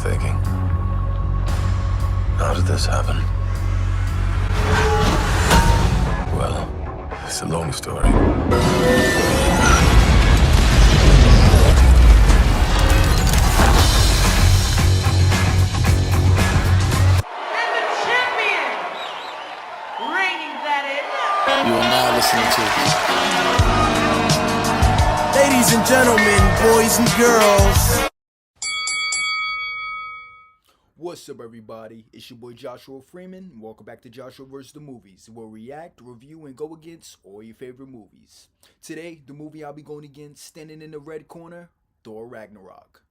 thinking? How did this happen? Well, it's a long story. You are now listening to Ladies and gentlemen, boys and girls. What's up, everybody? It's your boy Joshua Freeman, and welcome back to Joshua vs. the Movies, where we react, review, and go against all your favorite movies. Today, the movie I'll be going against, standing in the red corner, Thor Ragnarok.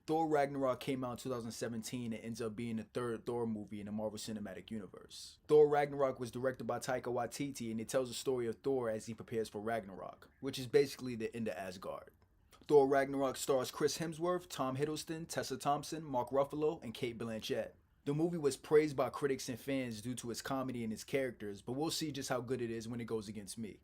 Thor Ragnarok came out in 2017 and ends up being the third Thor movie in the Marvel Cinematic Universe. Thor Ragnarok was directed by Taika Waititi, and it tells the story of Thor as he prepares for Ragnarok, which is basically the end of Asgard. Thor Ragnarok stars Chris Hemsworth, Tom Hiddleston, Tessa Thompson, Mark Ruffalo, and Cate Blanchett. The movie was praised by critics and fans due to its comedy and its characters, but we'll see just how good it is when it goes against me.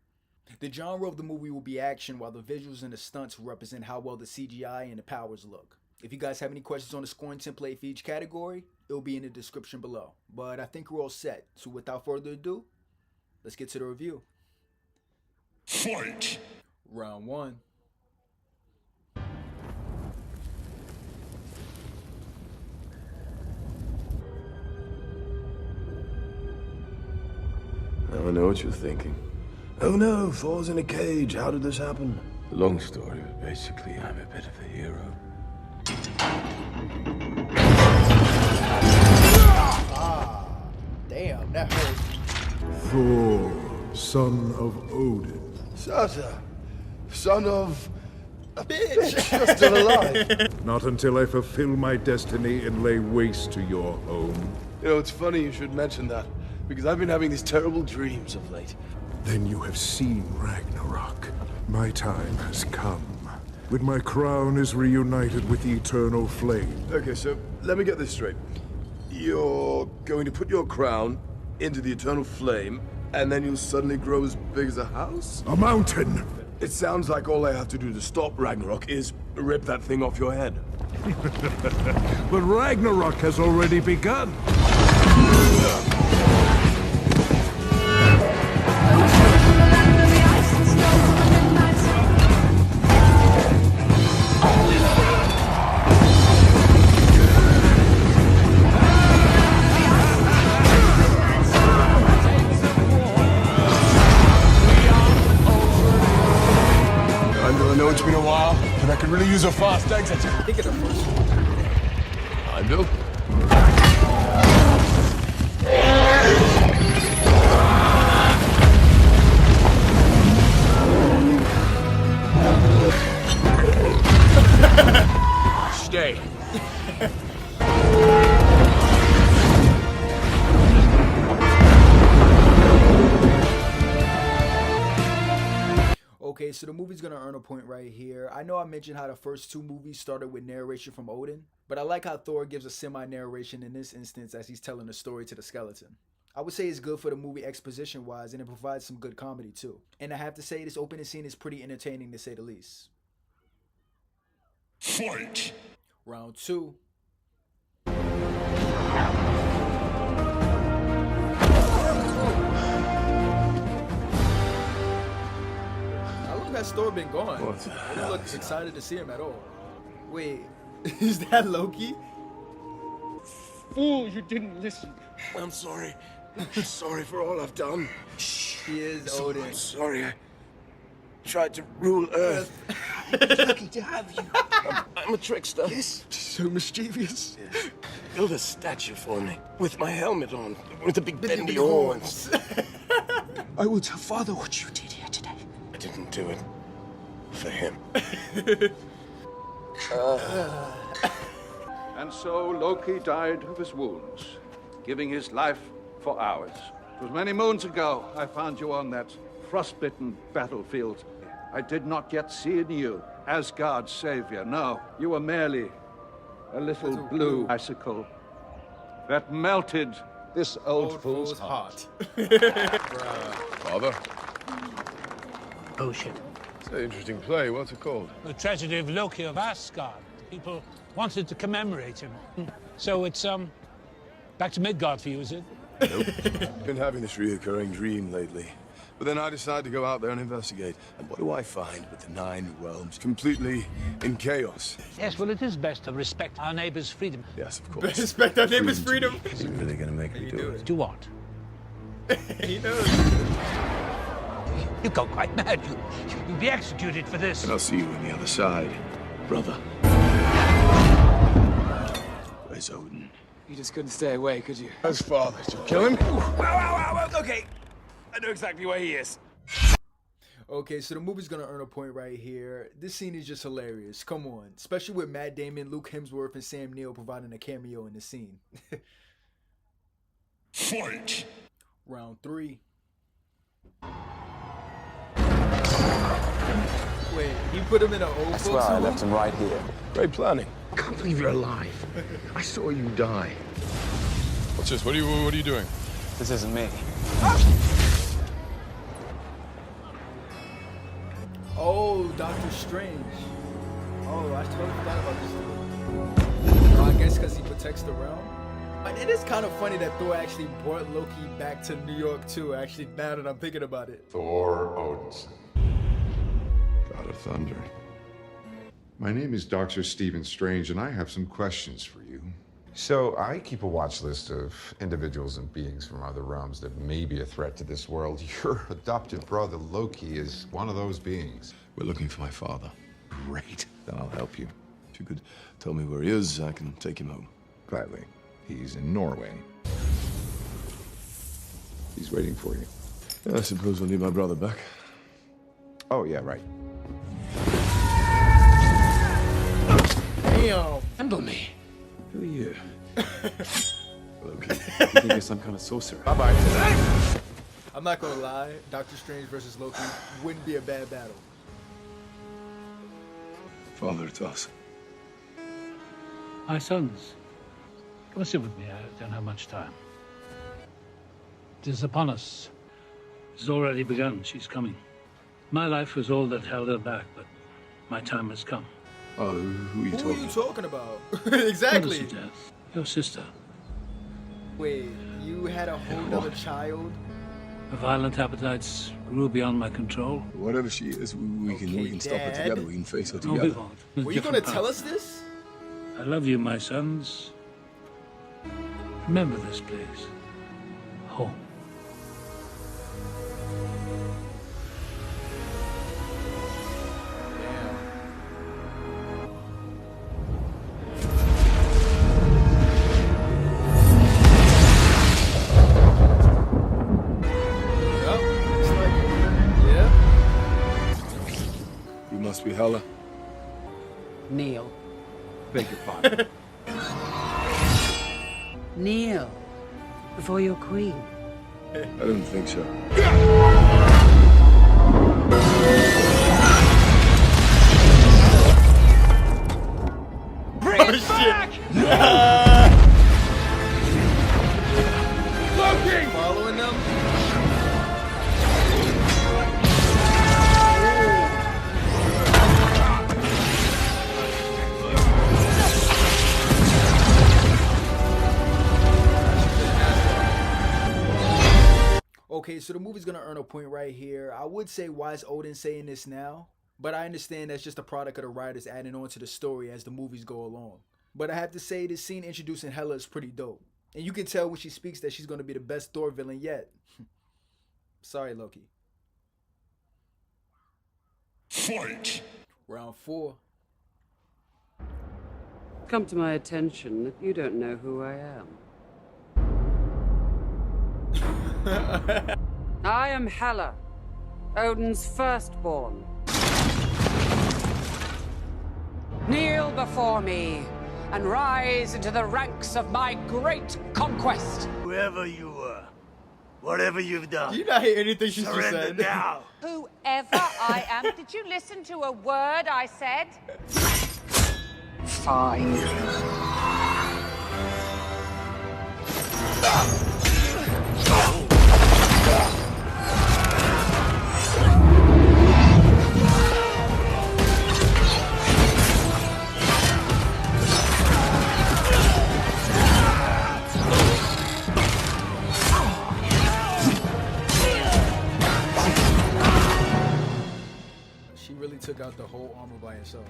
The genre of the movie will be action, while the visuals and the stunts will represent how well the CGI and the powers look. If you guys have any questions on the scoring template for each category, it'll be in the description below. But I think we're all set, so without further ado, let's get to the review. Fight! Round 1. Now I know what you're thinking. Oh no, Thor's in a cage. How did this happen? The long story, but basically I'm a bit of a hero. Damn, that hurt. Thor, son of Odin. Sasa, son of a bitch, you're still alive. Not until I fulfill my destiny and lay waste to your home. You know, it's funny you should mention that, because I've been having these terrible dreams of late. Then you have seen Ragnarok. My time has come. When my crown is reunited with the eternal flame. Okay, so let me get this straight. You're going to put your crown into the eternal flame, and then you'll suddenly grow as big as a house? A mountain! It sounds like all I have to do to stop Ragnarok is rip that thing off your head. But Ragnarok has already begun. I know it's been a while, but I could really use a fast exit. Think of the first one. I do. Stay. Okay, so the movie's gonna earn a point right here. I know I mentioned how the first two movies started with narration from Odin, but I like how Thor gives a semi-narration in this instance as he's telling the story to the skeleton. I would say it's good for the movie exposition-wise, and it provides some good comedy too. And I have to say, this opening scene is pretty entertaining to say the least. Fight! Round 2. Has Thor been gone? What the I don't hell look is excited to see him at all. Wait, is that Loki? Fool, you didn't listen. I'm sorry. Sorry for all I've done. He is Odin. I'm sorry. I tried to rule Earth. Lucky to have you. I'm a trickster. Yes. So mischievous. Yes. Build a statue for me with my helmet on, with the big bendy horns. I will tell Father what you did here today. I didn't do it for him. And so Loki died of his wounds, giving his life for ours. It was many moons ago I found you on that frostbitten battlefield. I did not yet see in you Asgard's savior. No, you were merely a little blue icicle that melted this old fool's heart. Father? Oh, shit. It's an interesting play. What's it called? The Tragedy of Loki of Asgard. People wanted to commemorate him. So it's, back to Midgard for you, is it? Nope. Been having this reoccurring dream lately. But then I decided to go out there and investigate. And what do I find but the 9 realms completely in chaos? Yes, well, it is best to respect our neighbor's freedom. Yes, of course. Respect our neighbor's freedom. Is it really gonna make me do it? Do what? He knows. You go quite mad. You'll be executed for this. And I'll see you on the other side, brother. Where's Odin? You just couldn't stay away, could you? His father. Did you kill him? Wow, okay. I know exactly where he is. Okay, so the movie's gonna earn a point right here. This scene is just hilarious. Come on. Especially with Matt Damon, Luke Hemsworth, and Sam Neill providing a cameo in the scene. Fight! Round 3. Wait, he put him in an old folks home? left him right here. Great planning. I can't believe you're alive. I saw you die. What's this? What are you doing? This isn't me. Oh, Doctor Strange. Oh, I totally forgot about this. Oh, I guess because he protects the realm. But it is kind of funny that Thor actually brought Loki back to New York too. Actually, now that I'm thinking about it. Thor Odinson. God of Thunder. My name is Dr. Stephen Strange, and I have some questions for you. So I keep a watch list of individuals and beings from other realms that may be a threat to this world. Your adopted brother Loki is one of those beings. We're looking for my father. Great. Then I'll help you. If you could tell me where he is, I can take him home. Gladly. He's in Norway. He's waiting for you. Yeah, I suppose I'll need my brother back. Oh, yeah, right. Damn. Handle me. Who are you? Loki. You think you're some kind of sorcerer? Bye-bye. I'm not gonna lie. Doctor Strange versus Loki wouldn't be a bad battle. Father, it's us. My sons, come and sit with me. I don't have much time. It is upon us. It has already begun. She's coming. My life was all that held her back, but my time has come. Oh, who are you Who talking are you about? talking about? Exactly. Innocent death. Your sister. Wait, you had a whole other child? Her violent appetites grew beyond my control. Whatever she is, we can stop her Dad. together. We can face her No, we together. won't. Were you gonna tell us this? I love you, my sons. Remember this, please. Home. You must be Hela. Kneel. Beg your pardon. Kneel. Before your queen. I don't think so. Bring it back! Loki! Following them? Okay, so the movie's gonna earn a point right here. I would say, why is Odin saying this now? But I understand that's just a product of the writers adding on to the story as the movies go along. But I have to say, this scene introducing Hela is pretty dope. And you can tell when she speaks that she's gonna be the best Thor villain yet. Sorry, Loki. Fight! Round 4. Come to my attention that you don't know who I am. I am Hela, Odin's firstborn. Kneel before me and rise into the ranks of my great conquest. Whoever you were, whatever you've done, Do you not hear anything she just surrender said? now. Whoever I am, did you listen to a word I said? Fine. She really took out the whole armor by herself.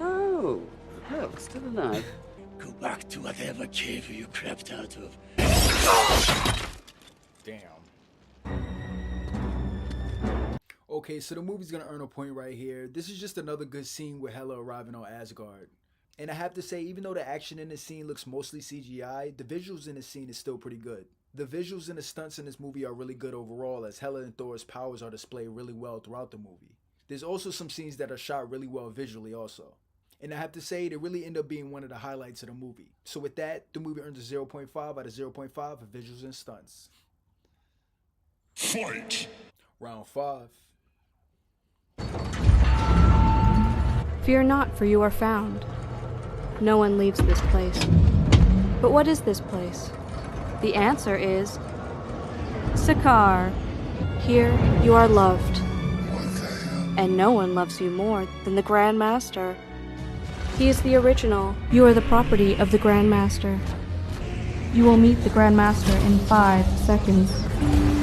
Oh, look, still alive. Go back to whatever cave you crept out of. Damn. Okay, so the movie's gonna earn a point right here. This is just another good scene with Hela arriving on Asgard. And I have to say, even though the action in this scene looks mostly CGI, the visuals in this scene is still pretty good. The visuals and the stunts in this movie are really good overall, as Hela and Thor's powers are displayed really well throughout the movie. There's also some scenes that are shot really well visually also. And I have to say, they really end up being one of the highlights of the movie. So with that, the movie earns a 0.5 out of 0.5 for visuals and stunts. Fight! Round 5. Fear not, for you are found. No one leaves this place. But what is this place? The answer is Sakaar. Here you are loved. And no one loves you more than the Grand Master. He is the original. You are the property of the Grand Master. You will meet the Grand Master in 5 seconds.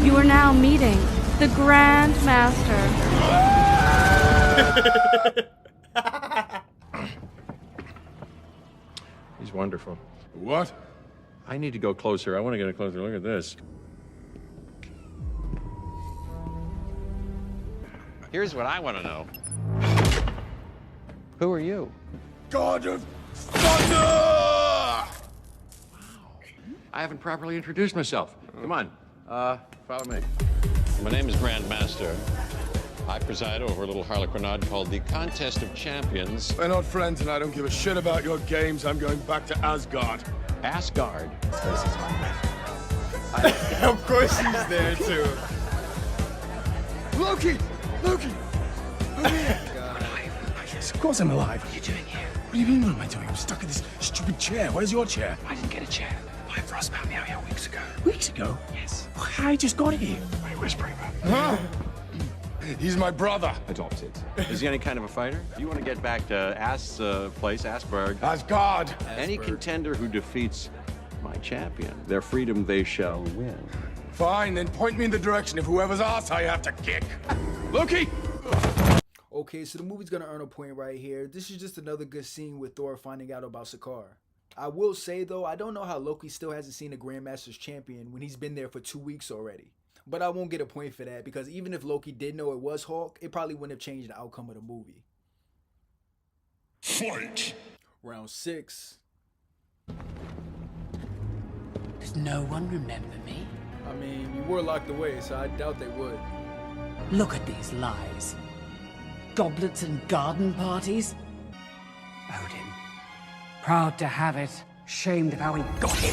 You are now meeting the Grand Master. He's wonderful. What? I need to go closer. I want to get a closer look at this. Here's what I want to know. Who are you? God of Thunder! Wow. I haven't properly introduced myself. Come on, follow me. My name is Grand Master. I preside over a little harlequinade called the Contest of Champions. We're not friends, and I don't give a shit about your games. I'm going back to Asgard. Asgard? Of course he's there too. Loki! Loki! Over here! Yes, of course I'm alive. What are you doing here? What do you mean, what am I doing? I'm stuck in this stupid chair. Where's your chair? I didn't get a chair. My frost found me out here weeks ago. Weeks ago? Yes. I just got here. Why are you whispering about? Huh? He's my brother. Adopted. Is he any kind of a fighter? You want to get back to place, Asgard. Asgard. Any contender who defeats my champion, their freedom they shall win. Fine, then point me in the direction of whoever's ass I have to kick. Loki! Okay, so the movie's gonna earn a point right here. This is just another good scene with Thor finding out about Sakaar. I will say though, I don't know how Loki still hasn't seen the Grandmaster's champion when he's been there for 2 weeks already. But I won't get a point for that, because even if Loki did know it was Hulk, it probably wouldn't have changed the outcome of the movie. Fight! Round 6. Does no one remember me? I mean, you were locked away, so I doubt they would. Look at these lies. Goblets and garden parties. Odin. Proud to have it. Shamed of how he got it.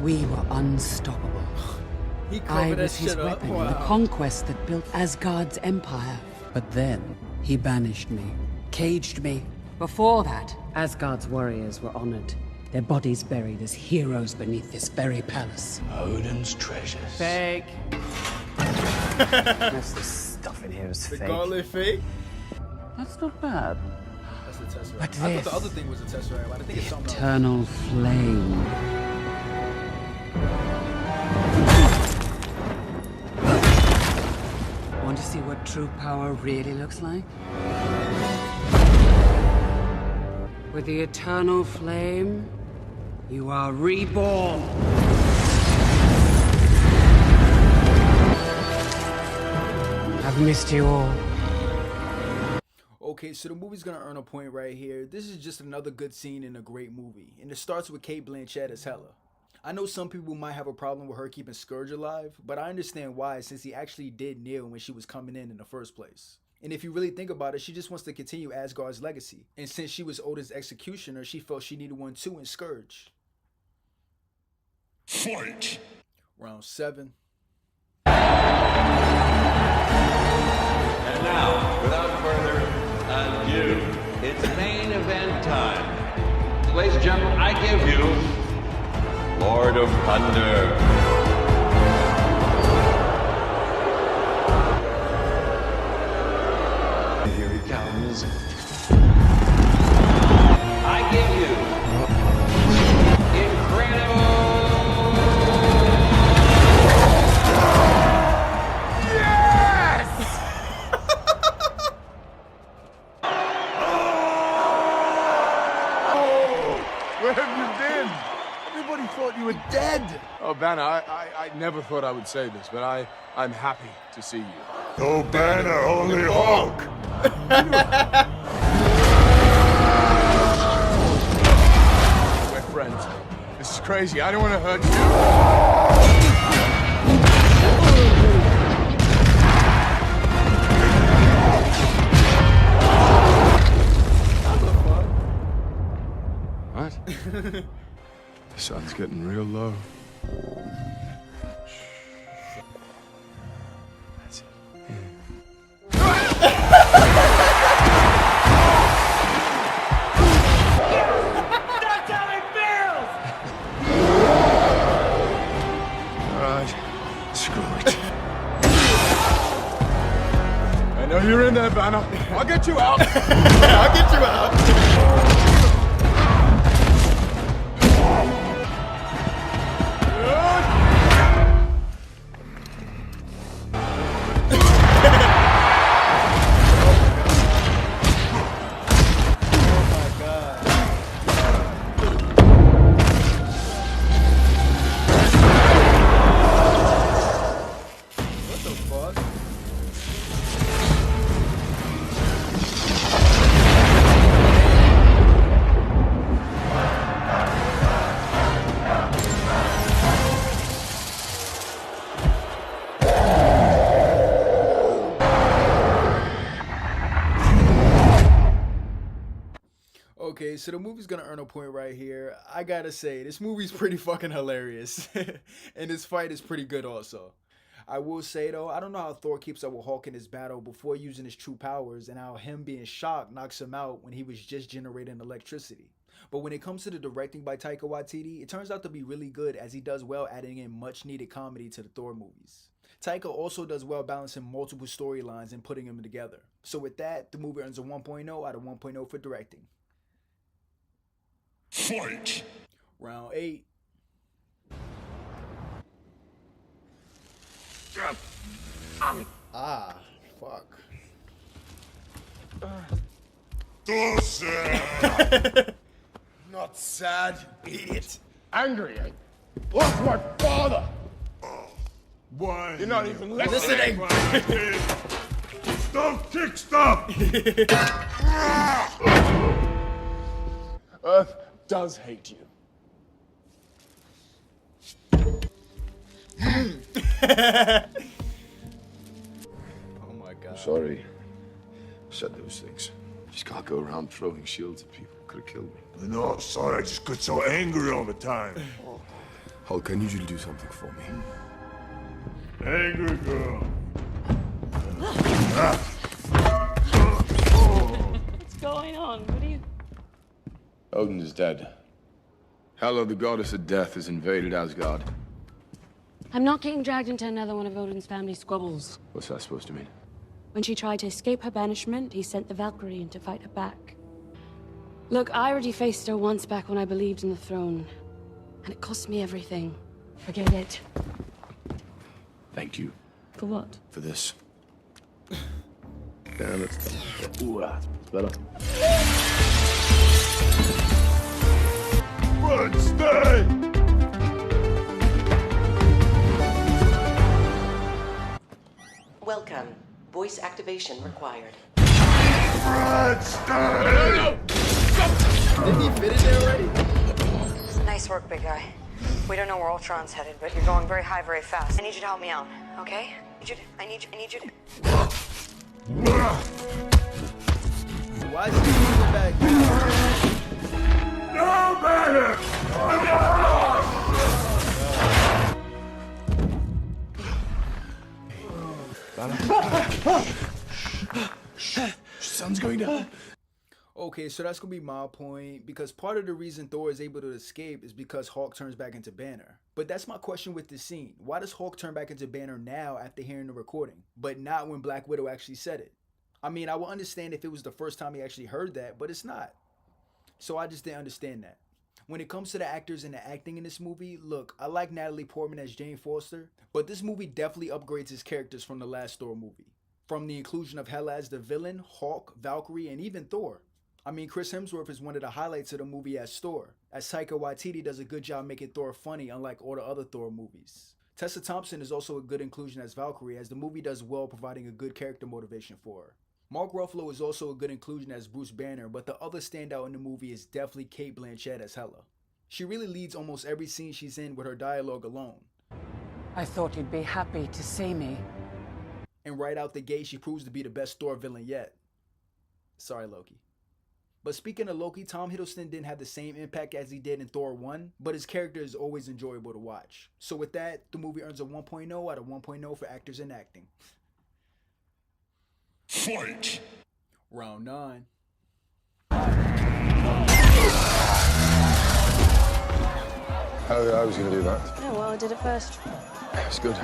We were unstoppable. I was his weapon in the conquest that built Asgard's empire. But then, he banished me, caged me. Before that, Asgard's warriors were honored, their bodies buried as heroes beneath this very palace. Odin's treasures. Fake. Most of the stuff in here is The fake. gauntlet fake? That's not bad. That's the Tesseract. But I this- thought the other thing was a Tesseract, but I think it's something else. Eternal flame. Want to see what true power really looks like? With the eternal flame, you are reborn. I've missed you all. Okay, so the movie's gonna earn a point right here. This is just another good scene in a great movie, and it starts with Cate Blanchett as Hela. I know some people might have a problem with her keeping Scourge alive, but I understand why, since he actually did kneel when she was coming in the first place. And if you really think about it, she just wants to continue Asgard's legacy. And since she was Odin's executioner, she felt she needed one too in Scourge. Fight! Round 7. And now, without further ado, it's main event time. Ladies and gentlemen, I give you Lord of Thunder. Here he comes. I give you incredible Banner, I never thought I would say this, but I'm happy to see you. No Banner, only Hulk! We're friends. This is crazy. I don't want to hurt you. What? The sun's getting real low. That's it. That's how it feels! Alright, screw it. I know you're in there, Banner. I'll get you out. I'll get you out. Okay, so the movie's gonna earn a point right here. I gotta say, this movie's pretty fucking hilarious. And this fight is pretty good also. I will say though, I don't know how Thor keeps up with Hulk in this battle before using his true powers, and how him being shocked knocks him out when he was just generating electricity. But when it comes to the directing by Taika Waititi, it turns out to be really good, as he does well adding in much needed comedy to the Thor movies. Taika also does well balancing multiple storylines and putting them together. So with that, the movie earns a 1.0 out of 1.0 for directing. Fight! Round 8. Ah, fuck. Thor sad! Not sad, you idiot. Angry, eh? Lost my father! Why? You're not even listening! Stop! Kick stop! Earth does hate you. Oh my god. I'm sorry. I said those things. Just can't go around throwing shields at people. Could have killed me. I'm not sorry, I just get so angry all the time. Hulk, I need you to do something for me. Angry girl. What's going on? What are you... Odin is dead. Hela, the goddess of death, has invaded Asgard. I'm not getting dragged into another one of Odin's family squabbles. What's that supposed to mean? When she tried to escape her banishment, he sent the Valkyrie in to fight her back. Look, I already faced her once back when I believed in the throne. And it cost me everything. Forget it. Thank you. For what? For this. Damn it. Ooh, that's better. Run, stay! Welcome. Voice activation required. Run, stay! Didn't he fit in there already? Nice work, big guy. We don't know where Ultron's headed, but you're going very high, very fast. I need you to help me out, okay? I need you to... Why is he moving back? No matter! Sun's going down. Okay, so that's gonna be my point, because part of the reason Thor is able to escape is because Hulk turns back into Banner. But that's my question with this scene. Why does Hulk turn back into Banner now after hearing the recording, but not when Black Widow actually said it? I mean, I would understand if it was the first time he actually heard that, but it's not. So I just didn't understand that. When it comes to the actors and the acting in this movie, look, I like Natalie Portman as Jane Foster, but this movie definitely upgrades his characters from the last Thor movie. From the inclusion of Hela as the villain, Hulk, Valkyrie, and even Thor. I mean, Chris Hemsworth is one of the highlights of the movie as Thor, as Taika Waititi does a good job making Thor funny, unlike all the other Thor movies. Tessa Thompson is also a good inclusion as Valkyrie, as the movie does well providing a good character motivation for her. Mark Ruffalo is also a good inclusion as Bruce Banner, but the other standout in the movie is definitely Cate Blanchett as Hela. She really leads almost every scene she's in with her dialogue alone. I thought you'd be happy to see me. And right out the gate, she proves to be the best Thor villain yet. Sorry, Loki. But speaking of Loki, Tom Hiddleston didn't have the same impact as he did in Thor 1, but his character is always enjoyable to watch. So with that, the movie earns a 1.0 out of 1.0 for actors and acting. Fight! Round 9. I was going to do that. Oh, well, I did it first. It's good.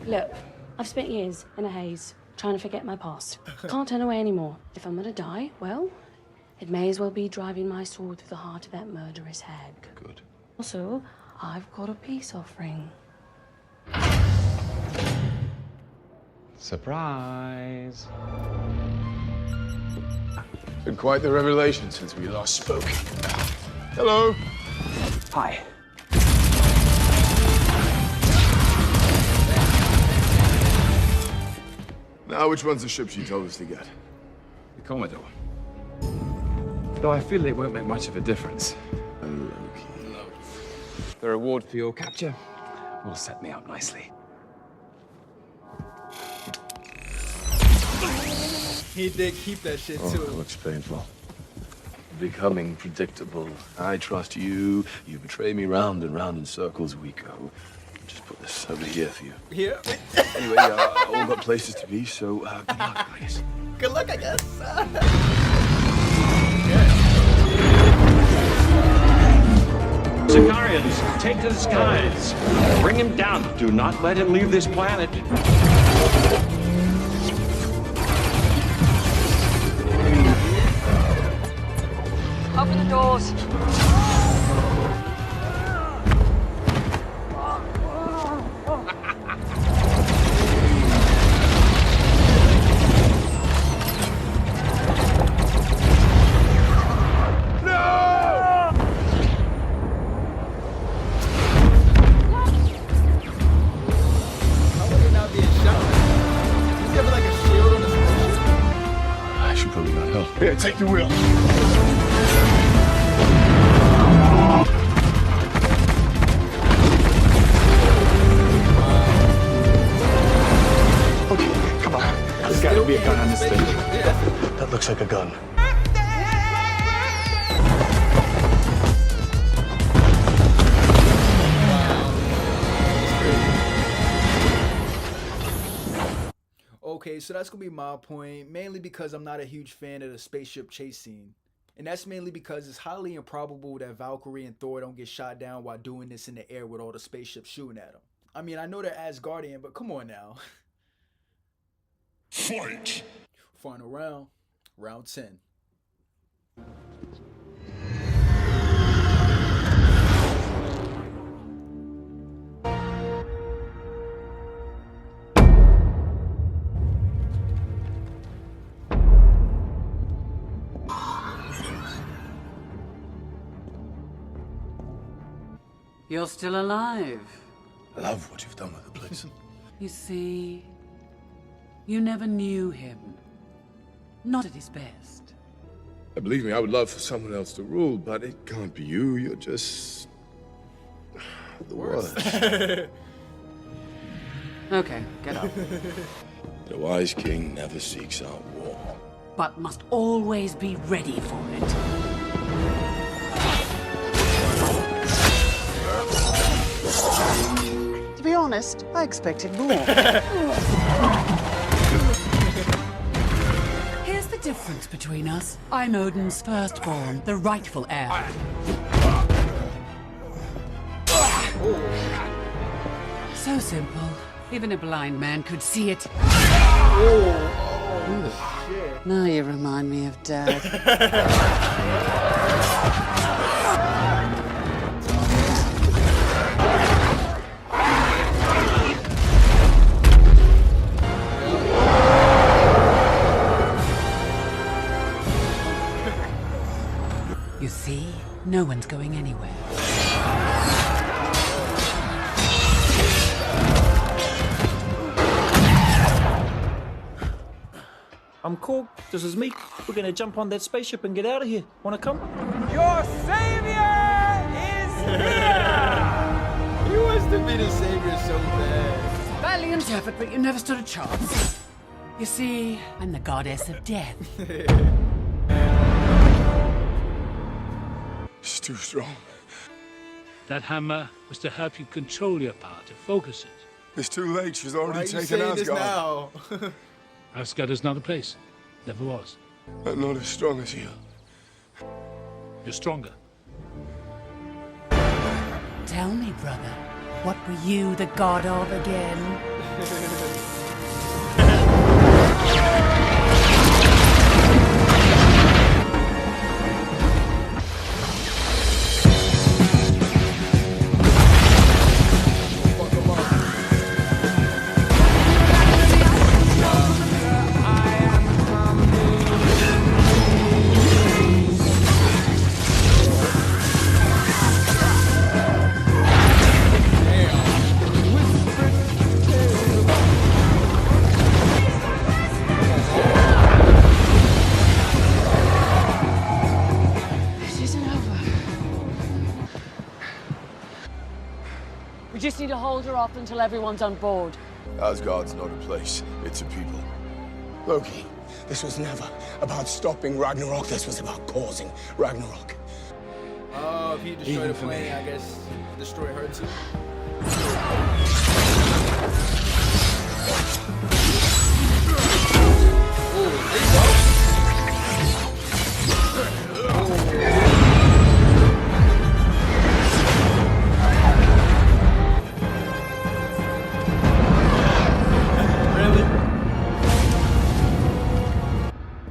Look, I've spent years in a haze trying to forget my past. Can't turn away anymore. If I'm gonna die, well, it may as well be driving my sword through the heart of that murderous hag. Good. Also, I've got a peace offering. Surprise. Been quite the revelation since we last spoke. Hello. Hi. Now, which one's the ship she told us to get? The Commodore. Though I feel it won't make much of a difference. Loki. The reward for your capture will set me up nicely. He did keep that shit too. It looks painful. Becoming predictable. I trust you. You betray me round and round in circles. We go. Just put this over here for you. Here? Anyway, all got places to be, so good luck, I guess. Good luck, I guess. Sicarians, take to the skies. Bring him down. Do not let him leave this planet. Open the doors. Here, take the wheel. Okay, come on. There's gotta be a gun on this thing. That looks like a gun. Okay, so that's gonna be my point, mainly because I'm not a huge fan of the spaceship chase scene. And that's mainly because it's highly improbable that Valkyrie and Thor don't get shot down while doing this in the air with all the spaceships shooting at them. I mean, I know they're Asgardian, but come on now. Fight! Final round, round 10. You're still alive. I love what you've done with the place. You see, you never knew him. Not at his best. Believe me, I would love for someone else to rule, but it can't be you. You're just the worst. Okay, get up. The wise king never seeks out war. But must always be ready for it. To be honest, I expected more. Here's the difference between us. I'm Odin's firstborn, the rightful heir. So simple. Even a blind man could see it. Now you remind me of Dad. I'm Korg, this is me. We're gonna jump on that spaceship and get out of here. Wanna come? Your savior is here! He wants to be the savior so bad. Valiant effort, but you never stood a chance. You see, I'm the goddess of death. She's too strong. That hammer was to help you control your power, to focus it. It's too late. She's already Why are you taken saying this Asgard. now? Asgard is not a place. Never was. I'm not as strong as you. You're stronger. Tell me, brother, what were you the god of again? We just need to hold her off until everyone's on board. Asgard's not a place. It's a people. Loki, this was never about stopping Ragnarok. This was about causing Ragnarok. Oh, if you destroy the plane, I guess destroy her too.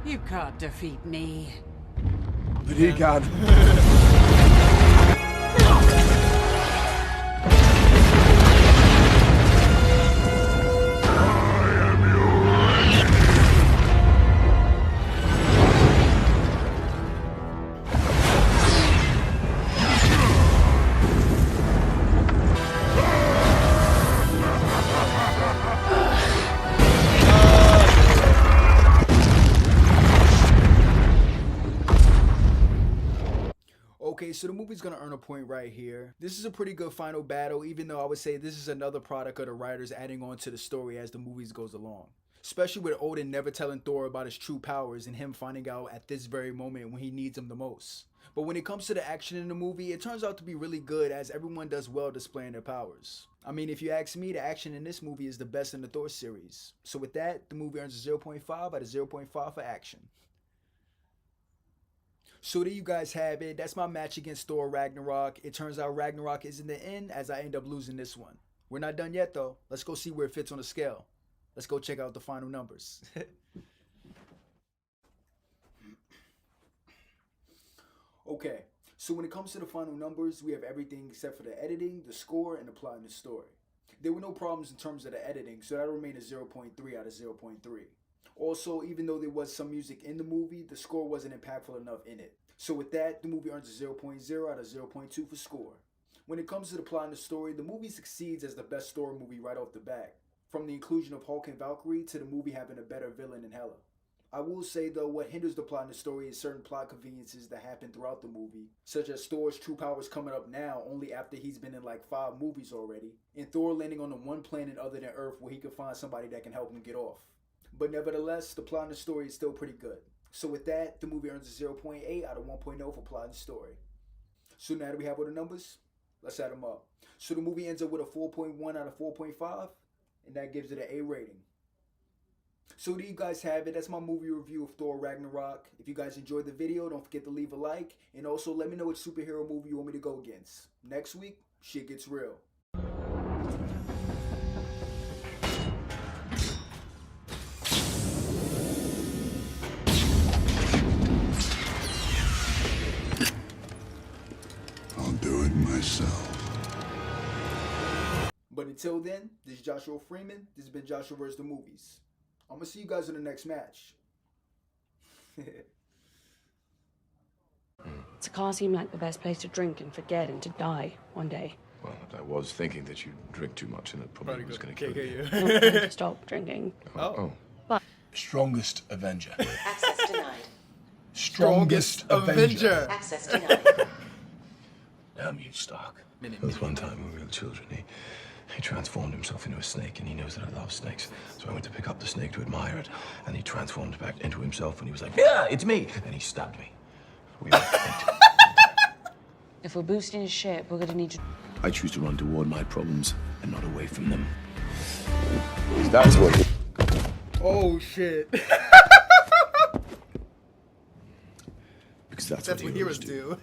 You can't defeat me. But he can. Okay, so the movie's gonna earn a point right here. This is a pretty good final battle, even though I would say this is another product of the writers adding on to the story as the movies goes along. Especially with Odin never telling Thor about his true powers and him finding out at this very moment when he needs them the most. But when it comes to the action in the movie, it turns out to be really good as everyone does well displaying their powers. I mean, if you ask me, the action in this movie is the best in the Thor series. So with that, the movie earns a 0.5 out of 0.5 for action. So there you guys have it. That's my match against Thor Ragnarok. It turns out Ragnarok is in the end as I end up losing this one. We're not done yet though. Let's go see where it fits on the scale. Let's go check out the final numbers. Okay, so when it comes to the final numbers, we have everything except for the editing, the score, and the plot in the story. There were no problems in terms of the editing, so that'll remain a 0.3 out of 0.3. Also, even though there was some music in the movie, the score wasn't impactful enough in it. So with that, the movie earns a 0.0 out of 0.2 for score. When it comes to the plot and the story, the movie succeeds as the best Thor movie right off the bat. From the inclusion of Hulk and Valkyrie to the movie having a better villain than Hela. I will say though, what hinders the plot in the story is certain plot conveniences that happen throughout the movie, such as Thor's true powers coming up now only after he's been in like 5 movies already, and Thor landing on the one planet other than Earth where he can find somebody that can help him get off. But nevertheless, the plot and the story is still pretty good. So with that, the movie earns a 0.8 out of 1.0 for plot and story. So now that we have all the numbers, let's add them up. So the movie ends up with a 4.1 out of 4.5, and that gives it an A rating. So there you guys have it. That's my movie review of Thor Ragnarok. If you guys enjoyed the video, don't forget to leave a like. And also let me know which superhero movie you want me to go against. Next week, shit gets real. I'll do it myself. But until then, this is Joshua Freeman. This has been Joshua vs. the Movies. I'm going to see you guys in the next match. Sakaar seemed like the best place to drink and forget and to die one day. Well, I was thinking that you drink too much and it probably was going to kill you. I'm not going to stop drinking. Oh. But Strongest Avenger. Access denied. Strongest Avenger. Access denied. Damn you, Stark. There was one time when we were children, he transformed himself into a snake, and he knows that I love snakes. So I went to pick up the snake to admire it, and he transformed back into himself, and he was like, yeah, it's me! And he stabbed me. We were fainting. if we're boosting his ship, we're going to need to... I choose to run toward my problems and not away from them. That's what... Oh, shit. Because that's That's what what heroes do.